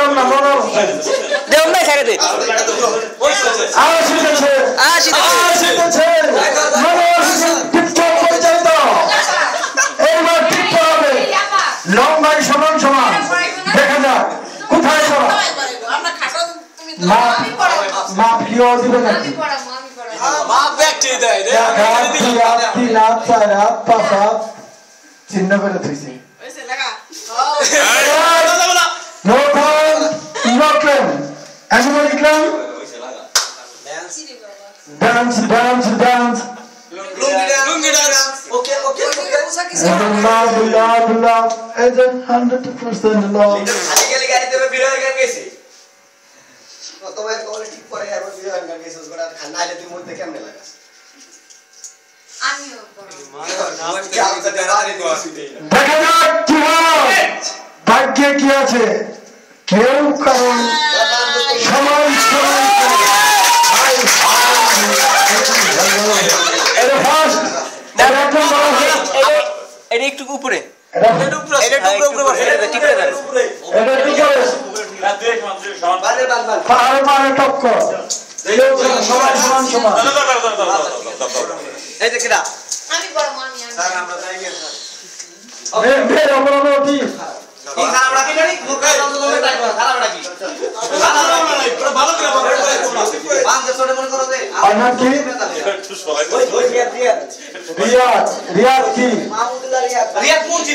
না মনে দেও না ছেড়ে দে আসিতেছে মনে টিপটপ পর্যন্ত এইবার টিপতে হবে লম্বাই সমান সমান দেখা যাক কোথায় পড়া মাপ কিও দিবে নাকি মাপ ব্যক্তি দেয় রে চিহ্ন করে ধুইছে No time, no claim. Everybody claim. Dance. Lungi dance. Okay. Bula. It's 100% love. আজকাল গাড়িতে বিরোধ গান গেছে কতবার কোয়ালিটি ঠিক করে আর বিরোধ গান গেছে ওটা খানা আইলে তুই মধ্যে কেমনে লাগাস আমিও দেখা যাক কি হয় ভাগ্যে কি আছে কেউ কারণ সমান এটা একটু উপরে টক্কর সমান এই যে কিরা আমি বড় মামি স্যার আমরা যাই গেছি বের আমরা কি এই খারাপ রাখি জানি মুখে দন্দে টাইপ খারাপ রাখি ভালো করে বল পাঁচ ছোট মনে করো দে আনা কি ওই রিয়াদ কি মাহমুদুল্লাহ রিয়াদ মুন্সি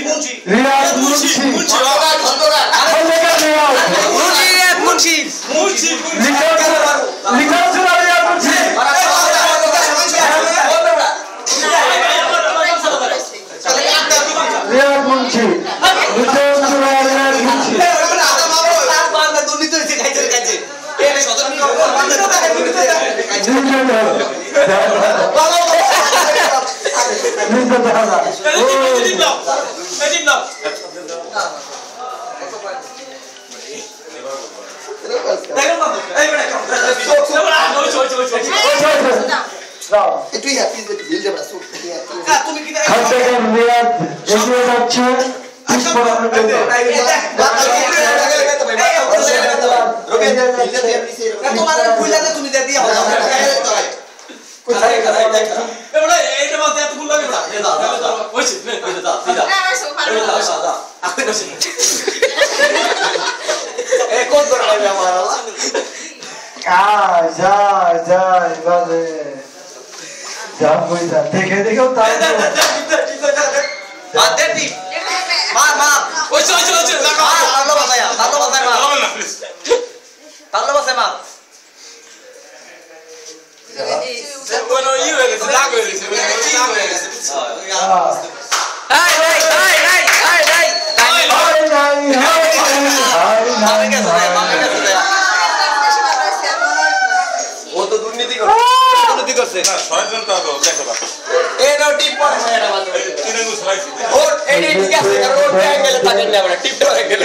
তুই হ্যাপি দিল যাবে তুমি কি রিয়াদ এগিয়ে যাচ্ছে তোমার বুঝাতে তুমি দে দিয়া হবে এবারে এইটা মাঝে এত ভুল লাগে না ওইছে ওইটা দাও দাও আপনি বসে এ কোন করে ভাই আমার যা বাজে যা বইটা দেখেও তাই আদেটি মা ওইছে দেখো ভালো বাজায়া মা ভালো বাজায় মা Bueno, io che si dà quelli, si vede che ও তো দুর্নীতি করছে না ছয়জন তো দেখো বাবা এটাও টিপ পড়ে না এটা বাদ তিনজন ছয়ছি ও এই ঠিক আছে কারণ ও ট্রায়াঙ্গেলে থাকে না টিপ পড়ে গেলে